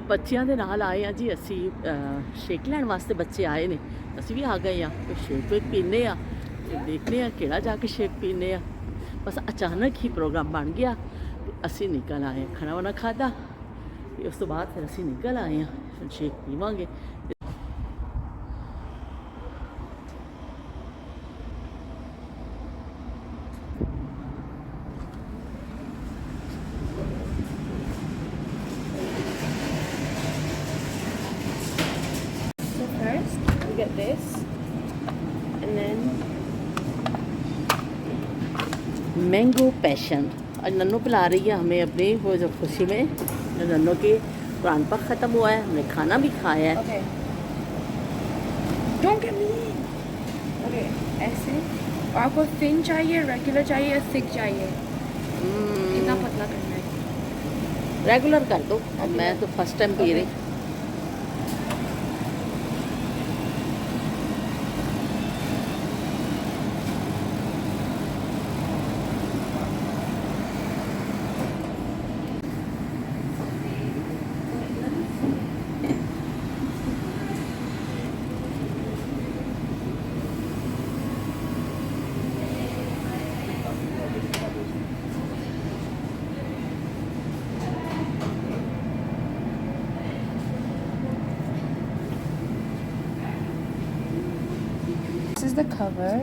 ਬੱਚਿਆਂ ਦੇ ਨਾਲ ਆਏ ਆ ਜੀ ਅਸੀਂ ਸ਼ੇਕ ਲੈਣ ਵਾਸਤੇ ਬੱਚੇ ਆਏ ਨੇ ਅਸੀਂ ਵੀ ਆ ਗਏ ਆ ਤੇ ਸ਼ੇਕ ਪੀਨੇ ਆ ਤੇ ਦੇਖਦੇ ਆ ਕਿਹੜਾ ਜਾ ਕੇ ਸ਼ੇਕ ਪੀਨੇ ਆ ਬਸ ਅਚਾਨਕ ਹੀ ਪ੍ਰੋਗਰਾਮ ਬਣ ਗਿਆ ਤੇ ਅਸੀਂ ਨਿਕਲ ਆਏ ਖਾਣਾ ਵਾਣਾ ਖਾਦਾ ਤੇ ਉਸ ਤੋਂ ਬਾਅਦ ਫਿਰ ਅਸੀਂ ਨਿਕਲ ਆਏ ਆ ਫਿਰ ਸ਼ੇਕ ਪੀਵਾਂਗੇ get this and then mango passion और नन्नू पिला रही है हमें अपनी वो जो खुशी में नन्नू की कुरान पाक ख़त्म हुआ है हमने खाना भी खाया है Don't get me okay ऐसे और आपको thin चाहिए रेगुलर चाहिए या thick चाहिए कितना पतला करना है रेगुलर कर दो अब मैं तो फर्स्ट टाइम पी रही This is the cover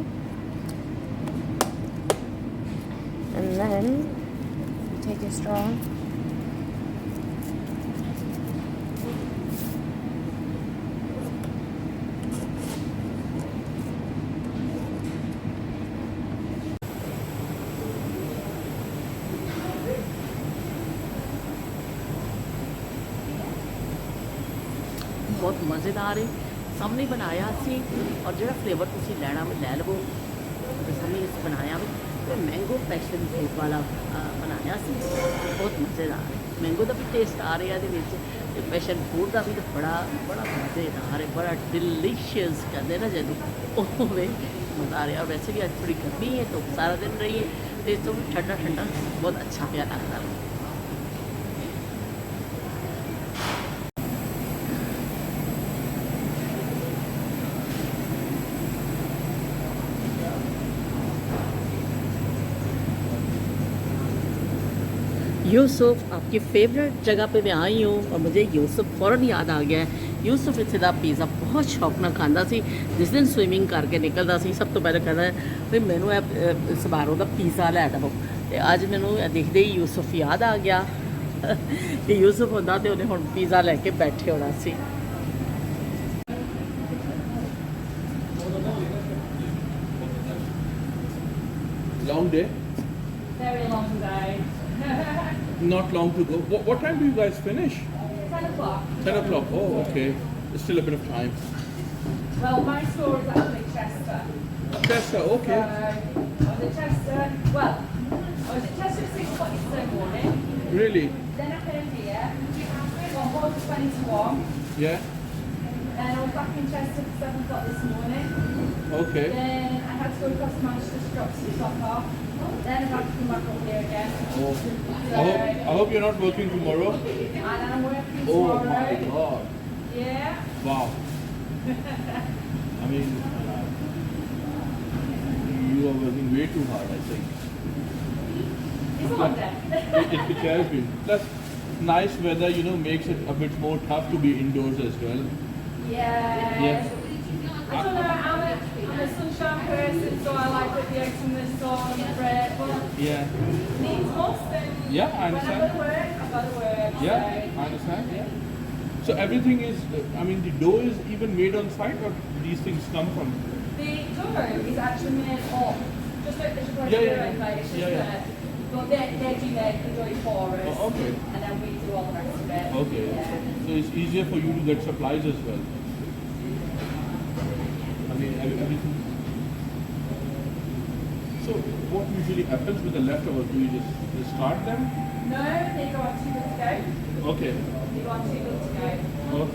and then you take your straw बहुत मज़ेदार है सामने बनाया सी और जो फ्लेवर तुसी लेना मैं ले लवो तो सामने इस बनाया भी तो मैंगो पैशन फ्रूट वाला बनाया सी बहुत मज़ेदार है मैंगो का भी टेस्ट आ रहा है पैशन फ्रूट का भी तो बड़ा बड़ा मज़ेदार है बड़ा डिलीशियस कहते ना जो मज़ा आ रहा है और वैसे भी आज थोड़ी गर्मी है तो सारा दिन रही है तो ठंडा ठंडा बहुत अच्छा प्यार लगता है यूसुफ आपकी फेवरेट जगह पे मैं आई हूँ और मुझे यूसुफ फ़ौरन याद आ गया है यूसुफ इत्थे दा पिज़्ज़ा बहुत शौक नाल खांदा सी जिस दिन स्विमिंग करके निकलदा सी सब तो पहले कहता है भाई मैनू इस बारों का पिज़्ज़ा लै दवो तो अज मैनू देखते ही यूसुफ याद आ गया कि यूसुफ होंदा तो उन्हें हुण पिज़्ज़ा लैके बैठे होना सी Long day? Very long day. Not long to go. What time do you guys finish? 10 o'clock. 10 o'clock. Oh, okay. There's still a bit of time. Well, my store is actually Chester. Chester, okay. I was at Chester, well, I was at Chester at 6 o'clock yesterday morning. Really? Then I came here, got home at 20 to 1. Yeah? Then I was back in Chester at 7 o'clock this morning. Okay. Then I had to go across to Manchester to drop some stuff off. Then I had to come back up here again. Oh. So, I hope you're not working tomorrow. and I'm working Oh tomorrow. my God. Yeah. Wow. I mean, you are working way too hard, I think. It's a long day. It has been. Plus, nice weather, makes it a bit more tough to be indoors as well. Yeah. Yeah. I don't know, I'm a sunshine person, so I like to be out in the sun and bread, but Yeah. needs must, and Yeah, I when I've got understand. to work, I've got to work. Yeah, So. I understand. Yeah. So everything is, the dough is even made on site, or these things come from? The dough is actually made up, just like the chocolate Yeah, yeah, syrup, like, it's just yeah, yeah. but they do make the dough for us, Oh, okay. and then we do all the rest of it. Okay. Yeah. So it's easier for you to get supplies as well. I mean, everything. So what usually happens with the leftovers? Do you just discard them? No, they go on too good to go. Okay. They go on too good to go. Oh,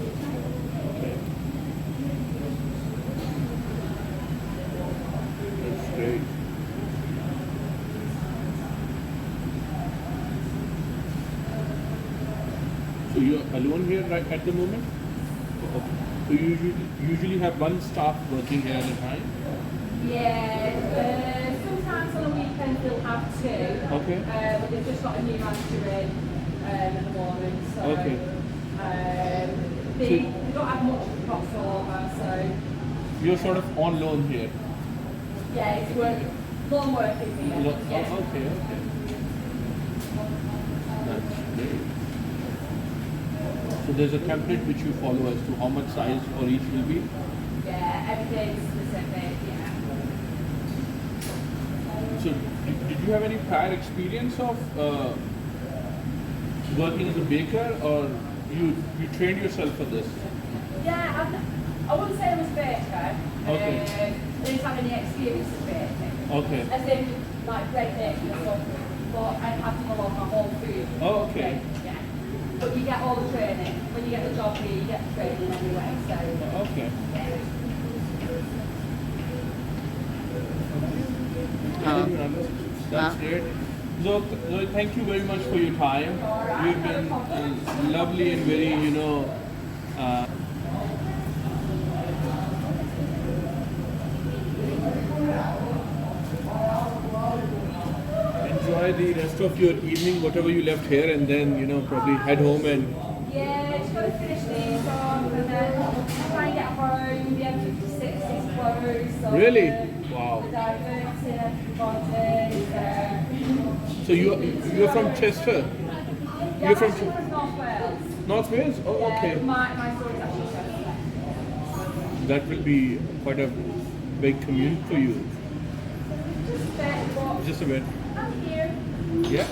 alone here right at the moment? Okay. So you usually have one staff working here at a time? Yeah, sometimes on the weekends we'll have two. Okay. But they've just got a new manager in at the moment, so Okay. they don't have much crossover, so You're sort of on loan here. yeah, it's long working here. Yeah. Oh, okay. That's great. So there's a template which you follow as to how much size for each will be? Yeah, everything's specific, yeah. So did you have any prior experience of working as a baker, or you trained yourself for this? Yeah, I wouldn't say I was a baker. Okay. I didn't have any experience of baking. Okay. As in, like, bread baking or something. But I had to follow my whole food. Oh, okay. Yeah. But you get all the training. When you get the job here, you get the training anyway, so... Okay. Yeah. That's great. So thank you very much for your time. You've been lovely and very, enjoy the rest of your evening, whatever you left here, and then, probably head home and... Yeah, just got to finish these off and then try and get home. The M56 is closed. So Really? Wow. The diverting everybody. So you're from Chester? Yeah, You're I'm from actually from North Wales. North Wales? Oh, Yeah, okay. my story's actually Chester. That will be quite a big commute for you. Just a bit, but Just a bit. I'm here. Yeah?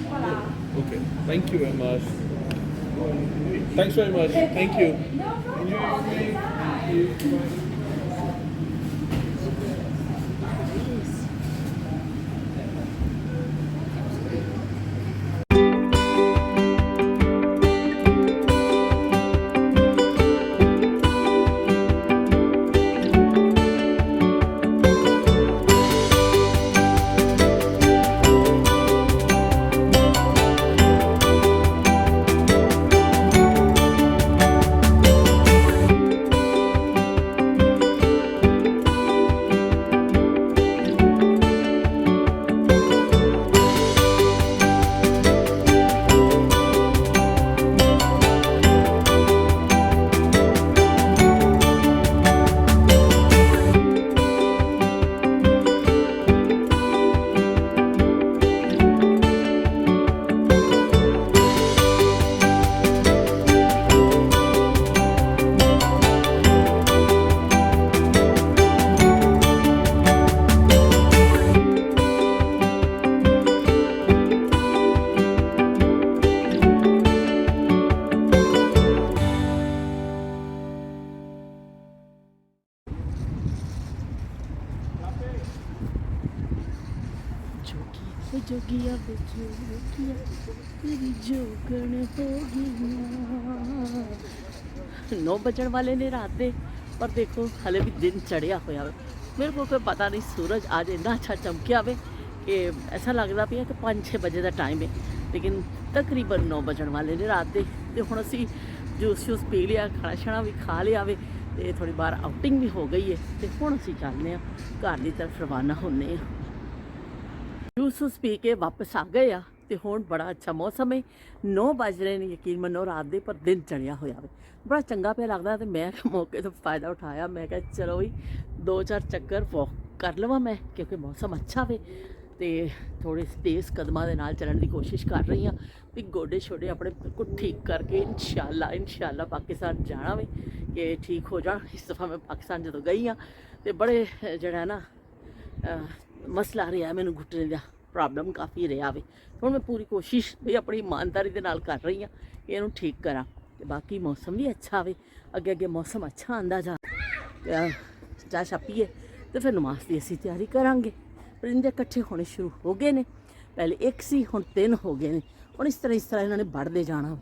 Voila. Okay. Thank you very much. Thanks very much. Thank you. No problem. Enjoy your evening. Bye. Thank you. Bye. जोगिया जोगिया तेरी जोगन हो गई 9 बजन वाले ने रात दे पर देखो हले भी दिन चढ़िया होया मेरे को कोई पता नहीं सूरज आज इतना अच्छा चमकिया वे कि ऐसा लगता पिया कि 5-6 बजे का टाइम है लेकिन तकरीबन 9 बजन वाले ने रात दे ते हुण असीं जूस शूस पी लिया खाना शाना भी खा लिया वे ते थोड़ी बार आउटिंग भी हो गई है ते हुण असीं चलने घर की तरफ रवाना होने जूस पी के वापस आ गए आ ते हुण बड़ा अच्छा मौसम है 9 बज रहे हैं यकीन मनो रात दे पर दिन चढ़िया होया वे बड़ा चंगा पे लगता तो मैं मौके तो फ़ायदा उठाया मैं कहा चलो भी 2-4 चक्कर वॉक कर लवां मैं क्योंकि मौसम अच्छा वे तो थोड़े तेज़ कदमां दे नाल चलण की कोशिश कर रही हाँ भी गोडे शोडे अपने बिल्कुल ठीक करके इंशाअल्लाह पाकिस्तान जाना वे कि ठीक हो जान इस दफ़ा मैं पाकिस्तान जो गई हाँ तो बड़े जड़ा ना मसला रहा मैनू घुटने का प्रॉब्लम काफ़ी रहा वे हुण मैं पूरी कोशिश भी अपनी ईमानदारी के नाल कर रही हाँ कि इनू ठीक करा बाकी मौसम भी अच्छा वे अगे अगे मौसम अच्छा आंदा जा चाह छा पीए तो फिर नमाज की असी तैयारी करांगे परिंदे इकट्ठे होने शुरू हो गए ने पहले 1 सी हुण 3 हो गए ने हुण इस तरह इन्होंने बढ़ते जाना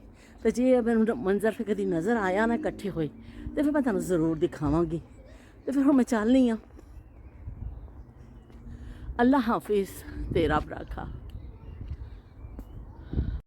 तो जे मैनू मंजर फिर कभी नज़र आया ना इकट्ठे होए तो फिर मैं तुहानू ज़रूर दिखावांगी तो फिर हुण मैं चलनी हाँ अल्लाह हाफिज़ तेरा रब रखा।